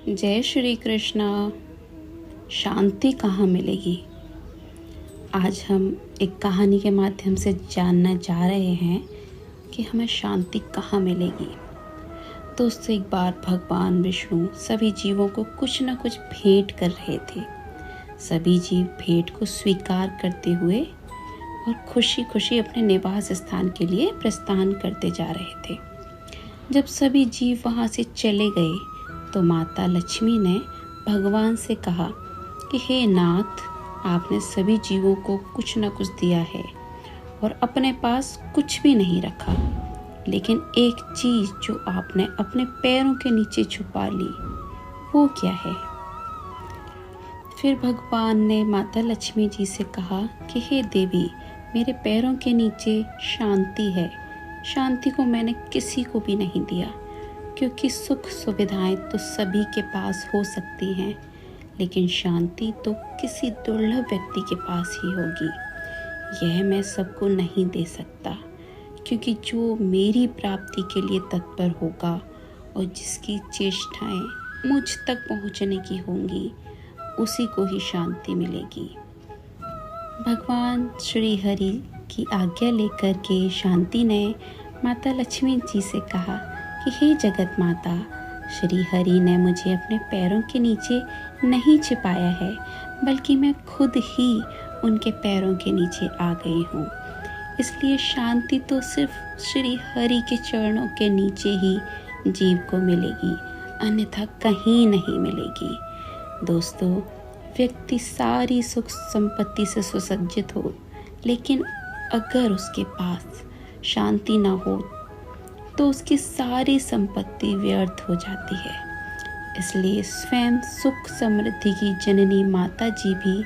जय श्री कृष्णा। शांति कहाँ मिलेगी? आज हम एक कहानी के माध्यम से जानना जा रहे हैं कि हमें शांति कहाँ मिलेगी। दोस्तों, एक बार भगवान विष्णु सभी जीवों को कुछ न कुछ भेंट कर रहे थे। सभी जीव भेंट को स्वीकार करते हुए और खुशी खुशी अपने निवास स्थान के लिए प्रस्थान करते जा रहे थे। जब सभी जीव वहाँ से चले गए तो माता लक्ष्मी ने भगवान से कहा कि हे नाथ, आपने सभी जीवों को कुछ न कुछ दिया है और अपने पास कुछ भी नहीं रखा, लेकिन एक चीज़ जो आपने अपने पैरों के नीचे छुपा ली, वो क्या है? फिर भगवान ने माता लक्ष्मी जी से कहा कि हे देवी, मेरे पैरों के नीचे शांति है। शांति को मैंने किसी को भी नहीं दिया, क्योंकि सुख सुविधाएं तो सभी के पास हो सकती हैं, लेकिन शांति तो किसी दुर्लभ व्यक्ति के पास ही होगी। यह मैं सबको नहीं दे सकता, क्योंकि जो मेरी प्राप्ति के लिए तत्पर होगा और जिसकी चेष्टाएं मुझ तक पहुंचने की होंगी, उसी को ही शांति मिलेगी। भगवान श्री हरि की आज्ञा लेकर के शांति ने माता लक्ष्मी जी से कहा कि हे जगत माता, श्री हरि ने मुझे अपने पैरों के नीचे नहीं छिपाया है, बल्कि मैं खुद ही उनके पैरों के नीचे आ गई हूँ। इसलिए शांति तो सिर्फ श्री हरि के चरणों के नीचे ही जीव को मिलेगी, अन्यथा कहीं नहीं मिलेगी। दोस्तों, व्यक्ति सारी सुख संपत्ति से सुसज्जित हो, लेकिन अगर उसके पास शांति ना हो तो उसकी सारी संपत्ति व्यर्थ हो जाती है। इसलिए स्वयं सुख समृद्धि की जननी माता जी भी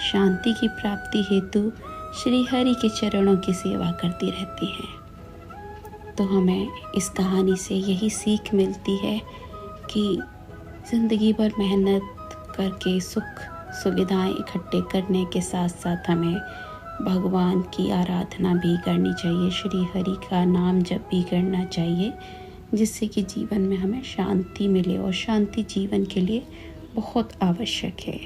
शांति की प्राप्ति हेतु श्री हरि के चरणों की सेवा करती रहती हैं। तो हमें इस कहानी से यही सीख मिलती है कि ज़िंदगी भर मेहनत करके सुख सुविधाएं इकट्ठे करने के साथ साथ हमें भगवान की आराधना भी करनी चाहिए, श्री हरि का नाम जप भी करना चाहिए, जिससे कि जीवन में हमें शांति मिले, और शांति जीवन के लिए बहुत आवश्यक है।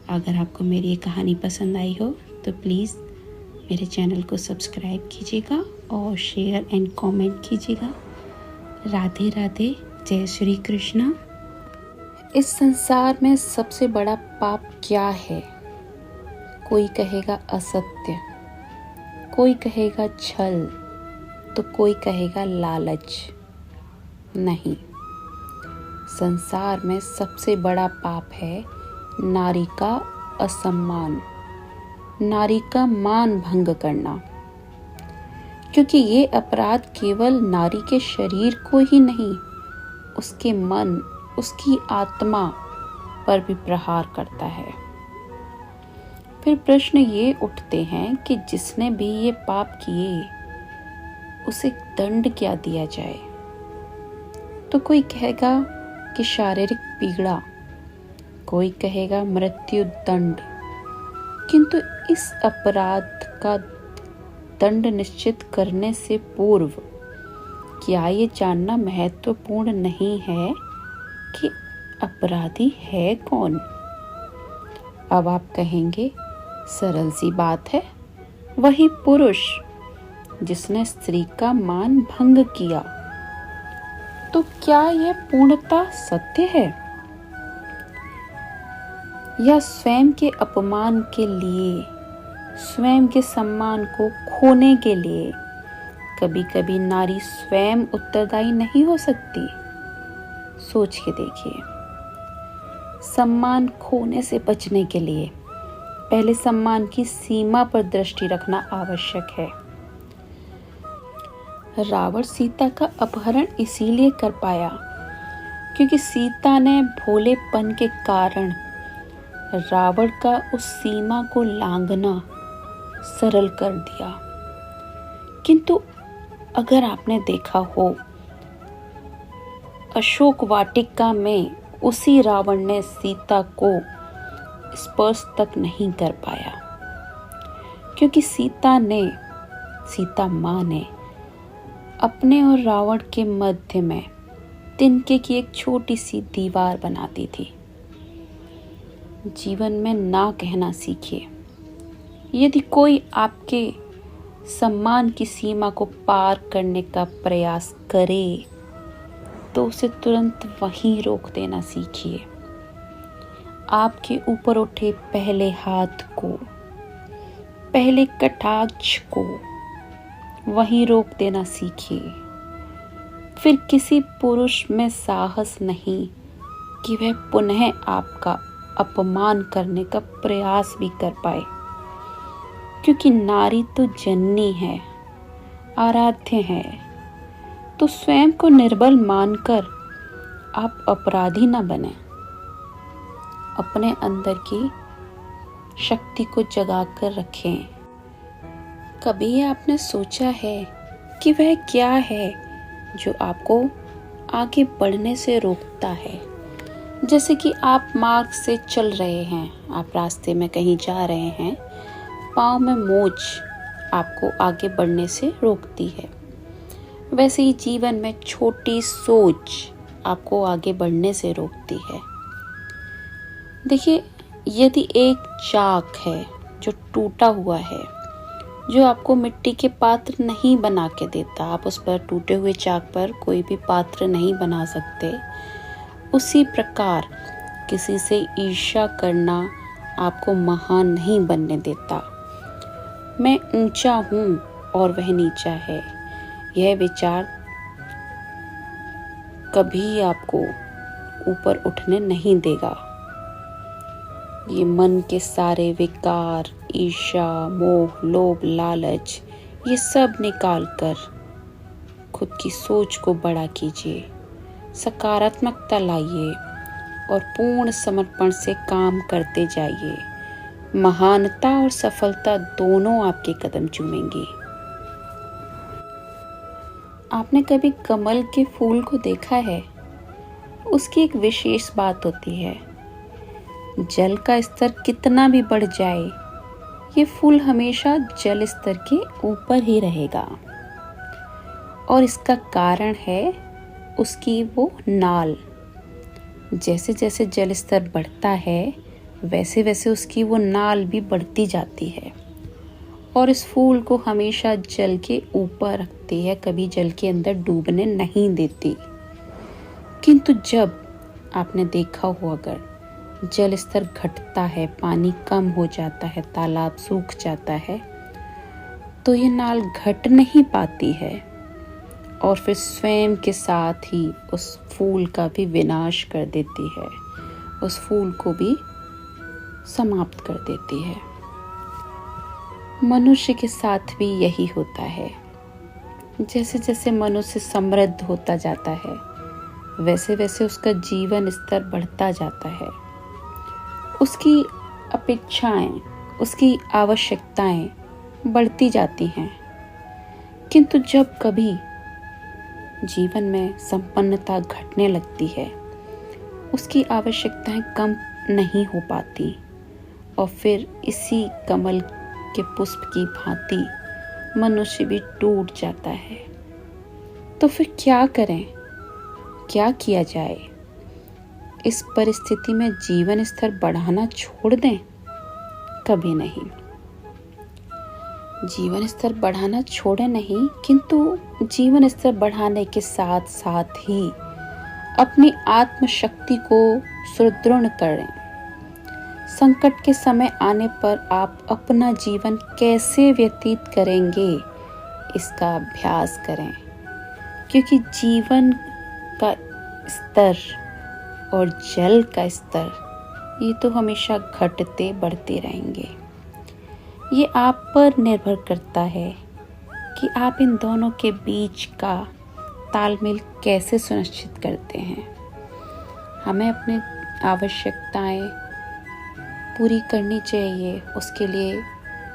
अगर आपको मेरी ये कहानी पसंद आई हो तो प्लीज़ मेरे चैनल को सब्सक्राइब कीजिएगा और शेयर एंड कमेंट कीजिएगा। राधे राधे, जय श्री कृष्णा। इस संसार में सबसे बड़ा पाप क्या है? कोई कहेगा असत्य, कोई कहेगा छल, तो कोई कहेगा लालच। नहीं, संसार में सबसे बड़ा पाप है नारी का असम्मान, नारी का मान भंग करना। क्योंकि ये अपराध केवल नारी के शरीर को ही नहीं, उसके मन, उसकी आत्मा पर भी प्रहार करता है। फिर प्रश्न ये उठते हैं कि जिसने भी ये पाप किए उसे दंड क्या दिया जाए? तो कोई कहेगा कि शारीरिक पीड़ा, कोई कहेगा मृत्यु दंड। किंतु इस अपराध का दंड निश्चित करने से पूर्व क्या ये जानना महत्वपूर्ण नहीं है कि अपराधी है कौन? अब आप कहेंगे, सरल सी बात है, वही पुरुष जिसने स्त्री का मान भंग किया। तो क्या यह पूर्णतः सत्य है, या स्वयं के अपमान के लिए, स्वयं के सम्मान को खोने के लिए कभी कभी नारी स्वयं उत्तरदायी नहीं हो सकती? सोच के देखिए। सम्मान खोने से बचने के लिए पहले सम्मान की सीमा पर दृष्टि रखना आवश्यक है। रावण सीता का अपहरण इसीलिए कर पाया क्योंकि सीता ने भोलेपन के कारण रावण का उस सीमा को लांघना सरल कर दिया। किंतु अगर आपने देखा हो, अशोक वाटिका में उसी रावण ने सीता को स्पर्श तक नहीं कर पाया, क्योंकि सीता माँ ने अपने और रावण के मध्य में तिनके की एक छोटी सी दीवार बनाती थी। जीवन में ना कहना सीखिए। यदि कोई आपके सम्मान की सीमा को पार करने का प्रयास करे तो उसे तुरंत वहीं रोक देना सीखिए। आपके ऊपर उठे पहले हाथ को, पहले कटाक्ष को वहीं रोक देना सीखिए। फिर किसी पुरुष में साहस नहीं कि वह पुनः आपका अपमान करने का प्रयास भी कर पाए, क्योंकि नारी तो जननी है, आराध्य है। तो स्वयं को निर्बल मानकर आप अपराधी न बने। अपने अंदर की शक्ति को जगा कर रखें। कभी आपने सोचा है कि वह क्या है जो आपको आगे बढ़ने से रोकता है? जैसे कि आप मार्ग से चल रहे हैं, आप रास्ते में कहीं जा रहे हैं, पाँव में मोच आपको आगे बढ़ने से रोकती है। वैसे ही जीवन में छोटी सोच आपको आगे बढ़ने से रोकती है। देखिए, यदि एक चाक है जो टूटा हुआ है, जो आपको मिट्टी के पात्र नहीं बना के देता, आप उस पर टूटे हुए चाक पर कोई भी पात्र नहीं बना सकते, उसी प्रकार किसी से ईर्ष्या करना आपको महान नहीं बनने देता। मैं ऊंचा हूँ और वह नीचा है, यह विचार कभी आपको ऊपर उठने नहीं देगा। ये मन के सारे विकार, ईर्ष्या, मोह, लोभ, लालच, ये सब निकाल कर खुद की सोच को बड़ा कीजिए, सकारात्मकता लाइए और पूर्ण समर्पण से काम करते जाइए। महानता और सफलता दोनों आपके कदम चूमेंगी। आपने कभी कमल के फूल को देखा है? उसकी एक विशेष बात होती है, जल का स्तर कितना भी बढ़ जाए, ये फूल हमेशा जल स्तर के ऊपर ही रहेगा। और इसका कारण है उसकी वो नाल। जैसे जैसे जल स्तर बढ़ता है, वैसे वैसे उसकी वो नाल भी बढ़ती जाती है और इस फूल को हमेशा जल के ऊपर रखती है, कभी जल के अंदर डूबने नहीं देती। किंतु जब आपने देखा हो, अगर जल स्तर घटता है, पानी कम हो जाता है, तालाब सूख जाता है, तो ये नाल घट नहीं पाती है और फिर स्वयं के साथ ही उस फूल का भी विनाश कर देती है, उस फूल को भी समाप्त कर देती है। मनुष्य के साथ भी यही होता है। जैसे जैसे मनुष्य समृद्ध होता जाता है, वैसे वैसे उसका जीवन स्तर बढ़ता जाता है। उसकी अपेक्षाएं, उसकी आवश्यकताएं बढ़ती जाती हैं। किंतु जब कभी जीवन में संपन्नता घटने लगती है, उसकी आवश्यकताएं कम नहीं हो पाती और फिर इसी कमल के पुष्प की भांति मनुष्य भी टूट जाता है। तो फिर क्या करें? क्या किया जाए? इस परिस्थिति में जीवन स्तर बढ़ाना छोड़ दें? कभी नहीं। जीवन स्तर बढ़ाना छोड़े नहीं, किंतु जीवन स्तर बढ़ाने के साथ साथ ही अपनी आत्मशक्ति को सुदृढ़ करें। संकट के समय आने पर आप अपना जीवन कैसे व्यतीत करेंगे, इसका अभ्यास करें, क्योंकि जीवन का स्तर और जल का स्तर ये तो हमेशा घटते बढ़ते रहेंगे। ये आप पर निर्भर करता है कि आप इन दोनों के बीच का तालमेल कैसे सुनिश्चित करते हैं। हमें अपनी आवश्यकताएं पूरी करनी चाहिए, उसके लिए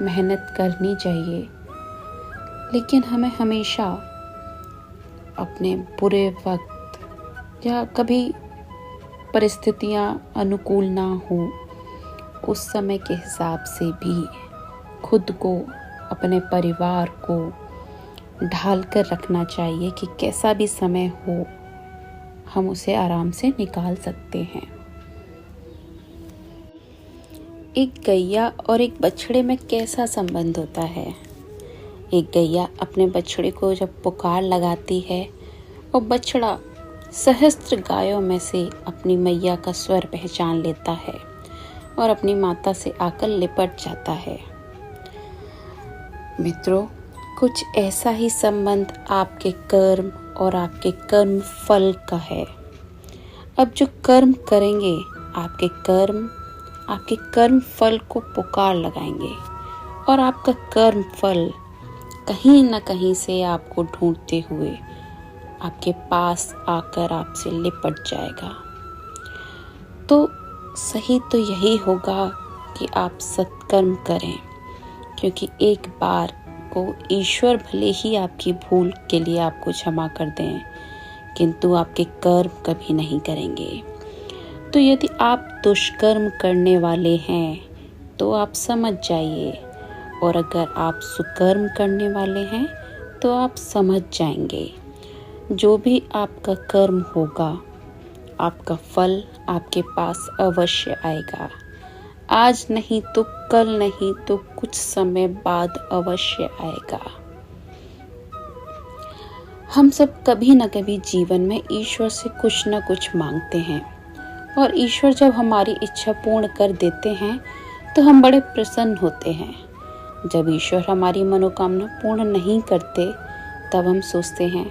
मेहनत करनी चाहिए, लेकिन हमें हमेशा अपने बुरे वक्त या कभी परिस्थितियां अनुकूल ना हो, उस समय के हिसाब से भी खुद को, अपने परिवार को ढाल कर रखना चाहिए कि कैसा भी समय हो, हम उसे आराम से निकाल सकते हैं। एक गैया और एक बछड़े में कैसा संबंध होता है? एक गैया अपने बछड़े को जब पुकार लगाती है और बछड़ा सहस्त्र गायों में से अपनी मैया का स्वर पहचान लेता है और अपनी माता से आकर लिपट जाता है। मित्रों, कुछ ऐसा ही संबंध आपके कर्म और आपके कर्म फल का है। अब जो कर्म करेंगे, आपके कर्म फल को पुकार लगाएंगे और आपका कर्म फल कहीं न कहीं से आपको ढूंढते हुए आपके पास आकर आपसे लिपट जाएगा। तो सही तो यही होगा कि आप सत्कर्म करें, क्योंकि एक बार को ईश्वर भले ही आपकी भूल के लिए आपको क्षमा कर दें, किंतु आपके कर्म कभी नहीं करेंगे। तो यदि आप दुष्कर्म करने वाले हैं तो आप समझ जाइए, और अगर आप सुकर्म करने वाले हैं तो आप समझ जाएंगे। जो भी आपका कर्म होगा, आपका फल आपके पास अवश्य आएगा। आज नहीं तो कल, नहीं तो कुछ समय बाद अवश्य आएगा। हम सब कभी न कभी जीवन में ईश्वर से कुछ न कुछ मांगते हैं, और ईश्वर जब हमारी इच्छा पूर्ण कर देते हैं तो हम बड़े प्रसन्न होते हैं। जब ईश्वर हमारी मनोकामना पूर्ण नहीं करते, तब हम सोचते हैं,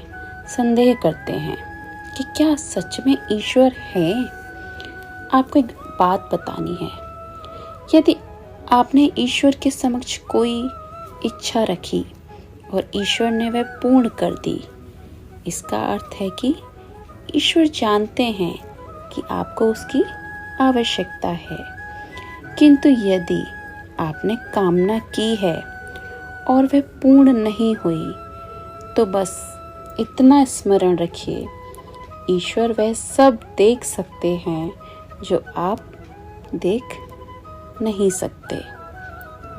संदेह करते हैं कि क्या सच में ईश्वर है। आपको एक बात बतानी है, यदि आपने ईश्वर के समक्ष कोई इच्छा रखी और ईश्वर ने वह पूर्ण कर दी, इसका अर्थ है कि ईश्वर जानते हैं कि आपको उसकी आवश्यकता है। किंतु यदि आपने कामना की है और वह पूर्ण नहीं हुई, तो बस इतना स्मरण रखिए, ईश्वर वह सब देख सकते हैं जो आप देख नहीं सकते।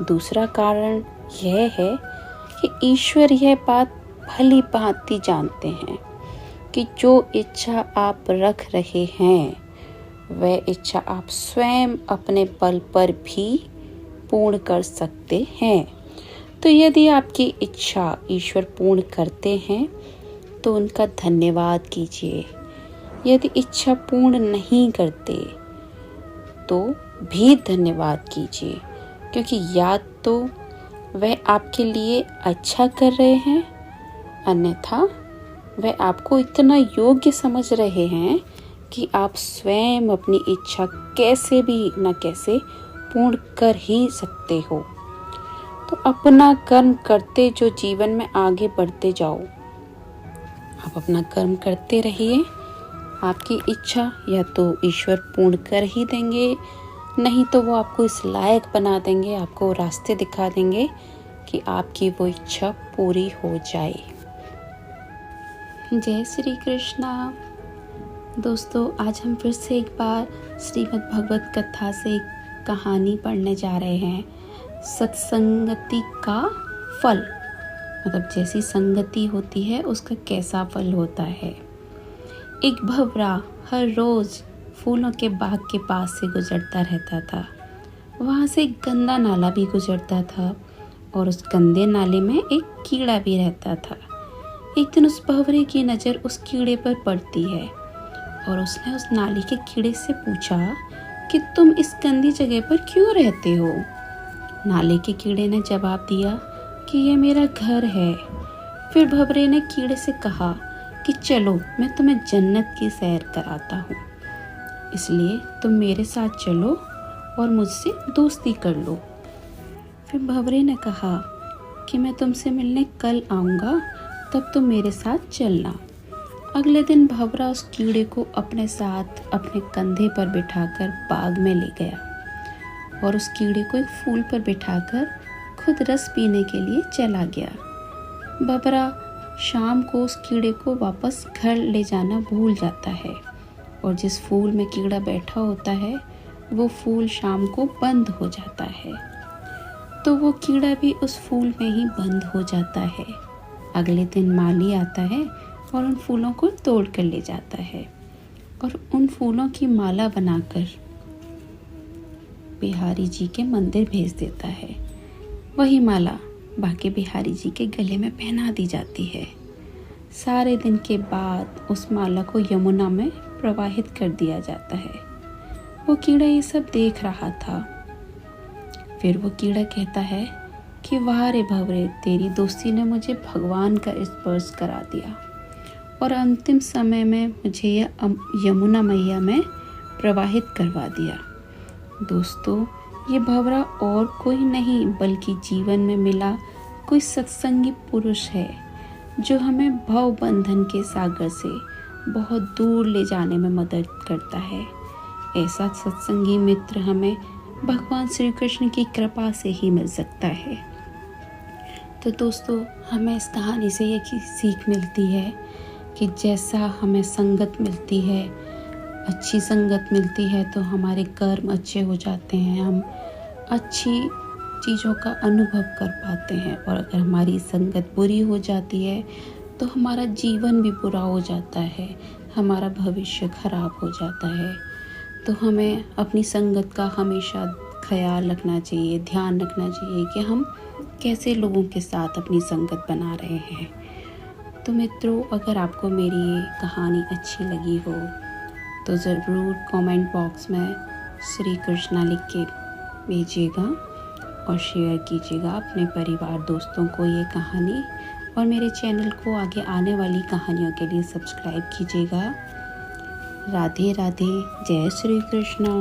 दूसरा कारण यह है कि ईश्वर यह बात भली भांति जानते हैं कि जो इच्छा आप रख रहे हैं, वह इच्छा आप स्वयं अपने बल पर भी पूर्ण कर सकते हैं। तो यदि आपकी इच्छा ईश्वर पूर्ण करते हैं तो उनका धन्यवाद कीजिए। यदि इच्छा पूर्ण नहीं करते तो भी धन्यवाद कीजिए, क्योंकि या तो वह आपके लिए अच्छा कर रहे हैं, अन्यथा वह आपको इतना योग्य समझ रहे हैं कि आप स्वयं अपनी इच्छा कैसे भी न कैसे पूर्ण कर ही सकते हो। तो अपना कर्म करते जो जीवन में आगे बढ़ते जाओ। आप अपना कर्म करते रहिए, आपकी इच्छा या तो ईश्वर पूर्ण कर ही देंगे, नहीं तो वो आपको इस लायक बना देंगे, आपको रास्ते दिखा देंगे कि आपकी वो इच्छा पूरी हो जाए। जय श्री कृष्णा। दोस्तों, आज हम फिर से एक बार श्रीमद् भगवत कथा से एक कहानी पढ़ने जा रहे हैं। सत्संगति का फल, मतलब जैसी संगति होती है उसका कैसा फल होता है। एक भंवरा हर रोज फूलों के बाग के पास से गुजरता रहता था। वहाँ से एक गंदा नाला भी गुजरता था और उस गंदे नाले में एक कीड़ा भी रहता था। एक दिन उस भंवरे की नज़र उस कीड़े पर पड़ती है और उसने उस नाली के कीड़े से पूछा कि तुम इस गंदी जगह पर क्यों रहते हो। नाले के कीड़े ने जवाब दिया कि ये मेरा घर है। फिर भंवरे ने कीड़े से कहा कि चलो मैं तुम्हें जन्नत की सैर कराता हूँ, इसलिए तुम मेरे साथ चलो और मुझसे दोस्ती कर लो। फिर भंवरे ने कहा कि मैं तुमसे मिलने कल आऊँगा, तब तुम मेरे साथ चलना। अगले दिन भंवरा उस कीड़े को अपने साथ अपने कंधे पर बिठाकर बाग में ले गया और उस कीड़े को एक फूल पर बिठाकर खुद रस पीने के लिए चला गया। भंवरा शाम को उस कीड़े को वापस घर ले जाना भूल जाता है और जिस फूल में कीड़ा बैठा होता है वो फूल शाम को बंद हो जाता है। तो वो कीड़ा भी उस फूल में ही बंद हो जाता है। अगले दिन माली आता है और उन फूलों को तोड़ कर ले जाता है। और उन फूलों की माला बनाकर बिहारी जी के मंदिर भेज देता है। वही माला बांके बिहारी जी के गले में पहना दी जाती है। सारे दिन के बाद उस माला को यमुना में प्रवाहित कर दिया जाता है। वो कीड़ा ये सब देख रहा था। फिर वो कीड़ा कहता है कि वाह रे भंवरे, तेरी दोस्ती ने मुझे भगवान का स्पर्श करा दिया और अंतिम समय में मुझे यह यमुना मैया में प्रवाहित करवा दिया। दोस्तों, ये भंवरा और कोई नहीं बल्कि जीवन में मिला कोई सत्संगी पुरुष है जो हमें भव बंधन के सागर से बहुत दूर ले जाने में मदद करता है। ऐसा सत्संगी मित्र हमें भगवान श्री कृष्ण की कृपा से ही मिल सकता है। तो दोस्तों, हमें इस कहानी से ये सीख मिलती है कि जैसा हमें संगत मिलती है, अच्छी संगत मिलती है, तो हमारे कर्म अच्छे हो जाते हैं, हम अच्छी चीज़ों का अनुभव कर पाते हैं। और अगर हमारी संगत बुरी हो जाती है तो हमारा जीवन भी बुरा हो जाता है, हमारा भविष्य खराब हो जाता है। तो हमें अपनी संगत का हमेशा ख्याल रखना चाहिए, ध्यान रखना चाहिए कि हम कैसे लोगों के साथ अपनी संगत बना रहे हैं। तो मित्रों, अगर आपको मेरी ये कहानी अच्छी लगी हो तो ज़रूर कमेंट बॉक्स में श्री कृष्णा लिख के भेजिएगा और शेयर कीजिएगा अपने परिवार दोस्तों को ये कहानी, और मेरे चैनल को आगे आने वाली कहानियों के लिए सब्सक्राइब कीजिएगा। राधे राधे, जय श्री कृष्णा।